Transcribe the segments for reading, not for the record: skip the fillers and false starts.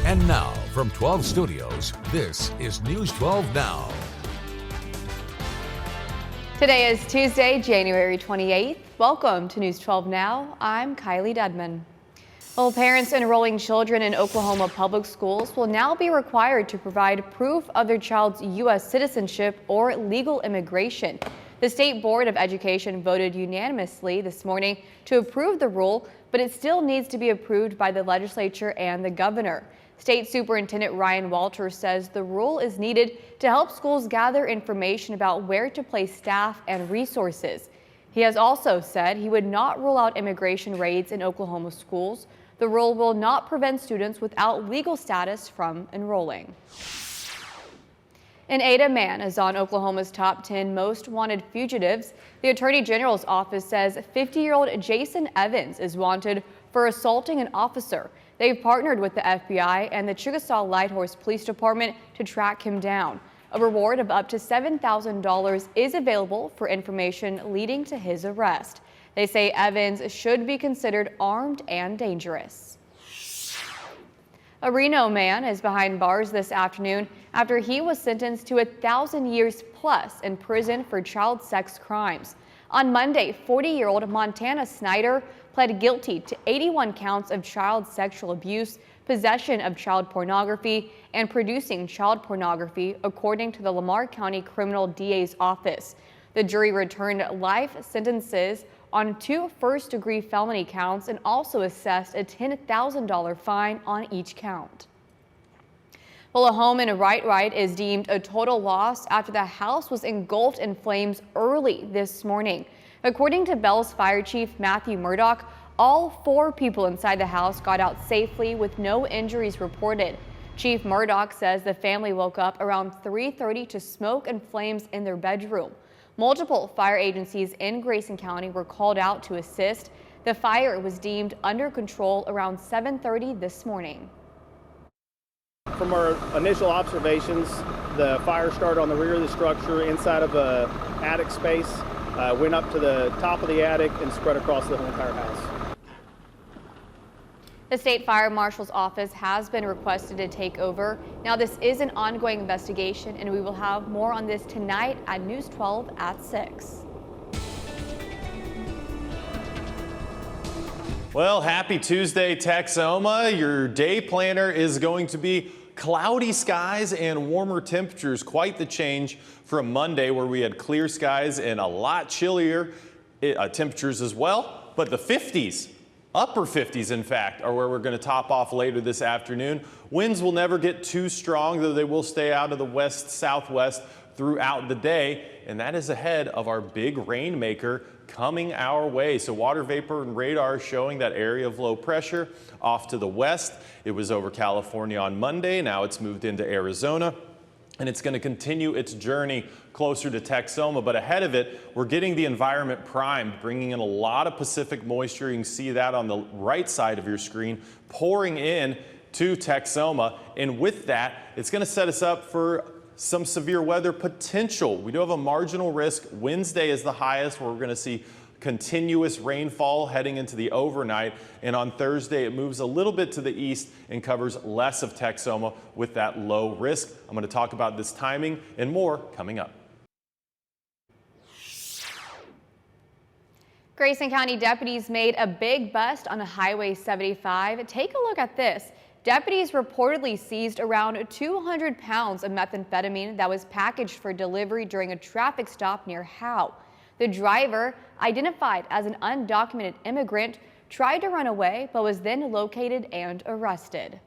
And now, from 12 Studios, this is News 12 Now. Today is Tuesday, January 28th. Welcome to News 12 Now. I'm Kylie Dedman. Well, parents enrolling children in Oklahoma public schools will now be required to provide proof of their child's U.S. citizenship or legal immigration. The State Board of Education voted unanimously this morning to approve the rule, but it still needs to be approved by the legislature and the governor. State Superintendent Ryan Walters says the rule is needed to help schools gather information about where to place staff and resources. He has also said he would not rule out immigration raids in Oklahoma schools. The rule will not prevent students without legal status from enrolling. An Ada man is on Oklahoma's top 10 most wanted fugitives. The Attorney General's office says 50-year-old Jason Evans is wanted for assaulting an officer. They've partnered with the FBI and the Chickasaw Lighthorse Police Department to track him down. A reward of up to $7,000 is available for information leading to his arrest. They say Evans should be considered armed and dangerous. A Reno man is behind bars this afternoon after he was sentenced to 1,000 years plus in prison for child sex crimes. On Monday, 40-year-old Montana Snyder pled guilty to 81 counts of child sexual abuse, possession of child pornography, and producing child pornography, according to the Lamar County Criminal DA's office. The jury returned life sentences on 2 first-degree felony counts and also assessed a $10,000 fine on each count. Well, a home in Whitewright is deemed a total loss after the house was engulfed in flames early this morning. According to Bell's Fire Chief Matthew Murdoch, all 4 people inside the house got out safely with no injuries reported. Chief Murdoch says the family woke up around 3:30 to smoke and flames in their bedroom. Multiple fire agencies in Grayson County were called out to assist. The fire was deemed under control around 7:30 this morning. From our initial observations, the fire started on the rear of the structure inside of a attic space, went up to the top of the attic and spread across the whole entire house. The State Fire Marshal's office has been requested to take over. Now, this is an ongoing investigation, and we will have more on this tonight at News 12 at 6. Well, happy Tuesday, Texoma. Your day planner is going to be cloudy skies and warmer temperatures. Quite the change from Monday, where we had clear skies and a lot chillier temperatures as well. But the 50s. Upper 50s, in fact, are where we're going to top off later this afternoon. Winds will never get too strong, though they will stay out of the west-southwest throughout the day, and that is ahead of our big rainmaker coming our way. So water vapor and radar showing that area of low pressure off to the west. It was over California on Monday. Now it's moved into Arizona, and it's going to continue its journey closer to Texoma. But ahead of it, we're getting the environment primed, bringing in a lot of Pacific moisture. You can see that on the right side of your screen, pouring in to Texoma. And with that, it's going to set us up for some severe weather potential. We do have a marginal risk. Wednesday is the highest, where we're going to see continuous rainfall heading into the overnight, and on Thursday it moves a little bit to the east and covers less of Texoma with that low risk. I'm going to talk about this timing and more coming up. Grayson County deputies made a big bust on Highway 75. Take a look at this. Deputies reportedly seized around 200 pounds of methamphetamine that was packaged for delivery during a traffic stop near Howe. The driver, identified as an undocumented immigrant, tried to run away but was then located and arrested.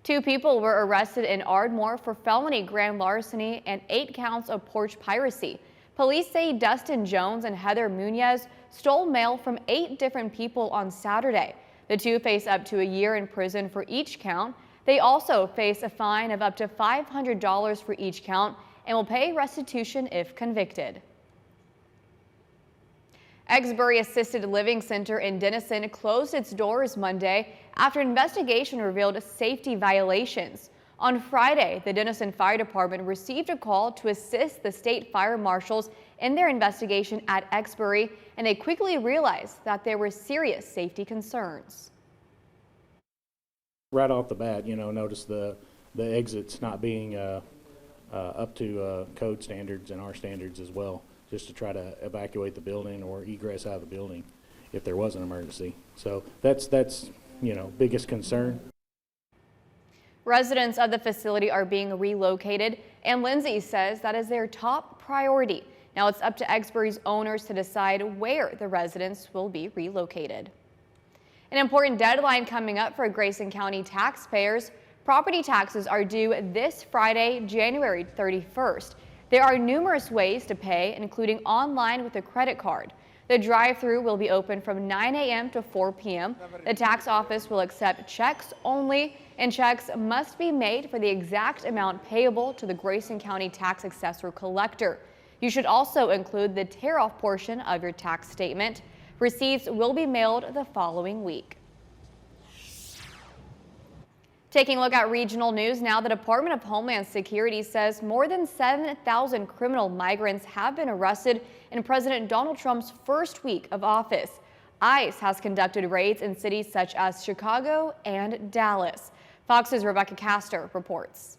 2 people were arrested in Ardmore for felony grand larceny and 8 counts of porch piracy. Police say Dustin Jones and Heather Munez stole mail from 8 different people on Saturday. The 2 face up to a year in prison for each count. They also face a fine of up to $500 for each count and will pay restitution if convicted. Exbury Assisted Living Center in Denison closed its doors Monday after an investigation revealed safety violations. On Friday, the Denison Fire Department received a call to assist the state fire marshals in their investigation at Exbury, and they quickly realized that there were serious safety concerns. Right off the bat, notice the exits not being up to code standards and our standards as well, just to try to evacuate the building or egress out of the building if there was an emergency. So that's biggest concern. Residents of the facility are being relocated, and Lindsay says that is their top priority. Now it's up to Exbury's owners to decide where the residents will be relocated. An important deadline coming up for Grayson County taxpayers. Property taxes are due this Friday, January 31st. There are numerous ways to pay, including online with a credit card. The drive-thru will be open from 9 a.m. to 4 p.m. The tax office will accept checks only, and checks must be made for the exact amount payable to the Grayson County tax assessor collector. You should also include the tear-off portion of your tax statement. Receipts will be mailed the following week. Taking a look at regional news now, the Department of Homeland Security says more than 7,000 criminal migrants have been arrested in President Donald Trump's first week of office. ICE has conducted raids in cities such as Chicago and Dallas. Fox's Rebecca Castor reports.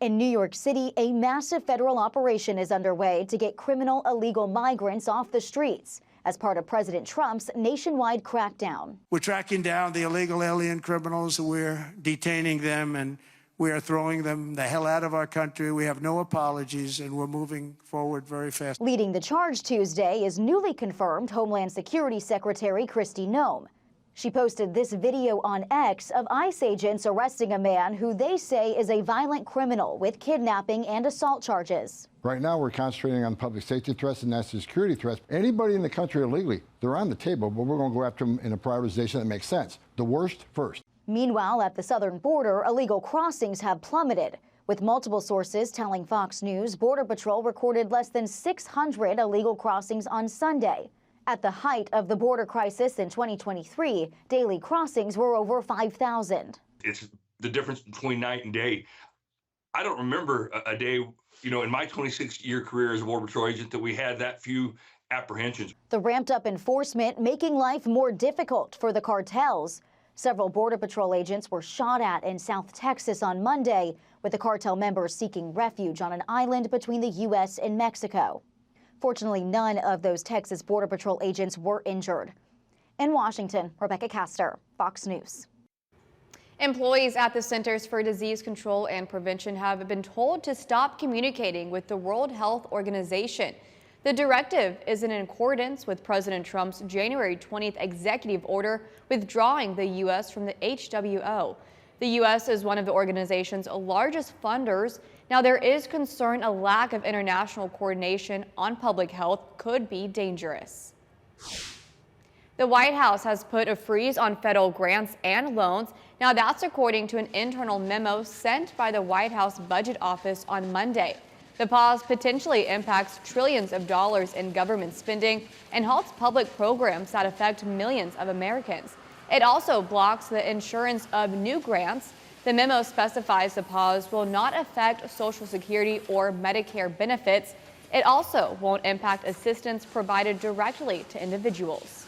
In New York City, a massive federal operation is underway to get criminal illegal migrants off the streets as part of President Trump's nationwide crackdown. We're tracking down the illegal alien criminals. We're detaining them, and we are throwing them the hell out of our country. We have no apologies, and we're moving forward very fast. Leading the charge Tuesday is newly confirmed Homeland Security Secretary Kristi Noem. She posted this video on X of ICE agents arresting a man who they say is a violent criminal with kidnapping and assault charges. Right now, we're concentrating on public safety threats and national security threats. Anybody in the country illegally, they're on the table, but we're going to go after them in a prioritization that makes sense. The worst first. Meanwhile, at the southern border, illegal crossings have plummeted, with multiple sources telling Fox News Border Patrol recorded less than 600 illegal crossings on Sunday. At the height of the border crisis in 2023, daily crossings were over 5,000. It's the difference between night and day. I don't remember a day, in my 26-year career as a Border Patrol agent that we had that few apprehensions. The ramped up enforcement making life more difficult for the cartels. Several Border Patrol agents were shot at in South Texas on Monday, with the cartel members seeking refuge on an island between the U.S. and Mexico. Fortunately, none of those Texas Border Patrol agents were injured. In Washington, Rebecca Castor, Fox News. Employees at the Centers for Disease Control and Prevention have been told to stop communicating with the World Health Organization. The directive is in accordance with President Trump's January 20th executive order withdrawing the U.S. from the HWO. The U.S. is one of the organization's largest funders. Now, there is concern a lack of international coordination on public health could be dangerous. The White House has put a freeze on federal grants and loans. Now, that's according to an internal memo sent by the White House Budget Office on Monday. The pause potentially impacts trillions of dollars in government spending and halts public programs that affect millions of Americans. It also blocks the insurance of new grants. The memo specifies the pause will not affect Social Security or Medicare benefits. It also won't impact assistance provided directly to individuals.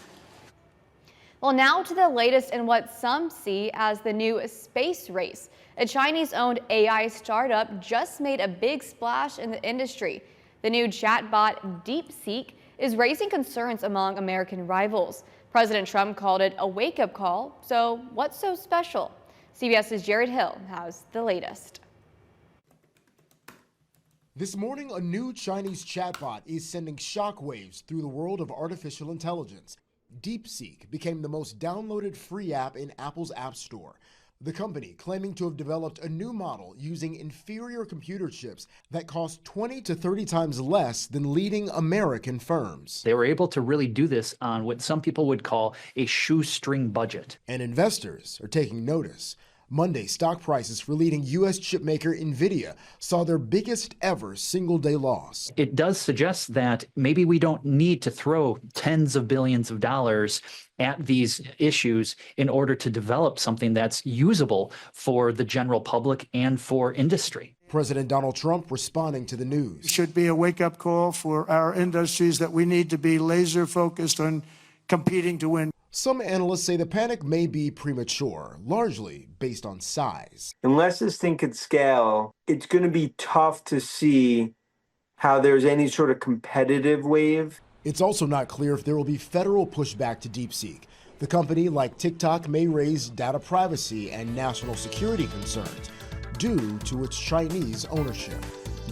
Well, now to the latest in what some see as the new space race. A Chinese-owned AI startup just made a big splash in the industry. The new chatbot Deepseek is raising concerns among American rivals. President Trump called it a wake-up call. So what's so special? CBS's Jared Hill has the latest. This morning, a new Chinese chatbot is sending shockwaves through the world of artificial intelligence. Deepseek became the most downloaded free app in Apple's App Store. The company claiming to have developed a new model using inferior computer chips that cost 20 to 30 times less than leading American firms. They were able to really do this on what some people would call a shoestring budget. And investors are taking notice. Monday, stock prices for leading U.S. chipmaker NVIDIA saw their biggest ever single-day loss. It does suggest that maybe we don't need to throw tens of billions of dollars at these issues in order to develop something that's usable for the general public and for industry. President Donald Trump responding to the news. It should be a wake-up call for our industries that we need to be laser-focused on competing to win. Some analysts say the panic may be premature, largely based on size. Unless this thing could scale, it's going to be tough to see how there's any sort of competitive wave. It's also not clear if there will be federal pushback to Deepseek. The company, like TikTok, may raise data privacy and national security concerns due to its Chinese ownership.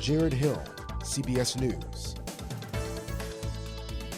Jared Hill, CBS News.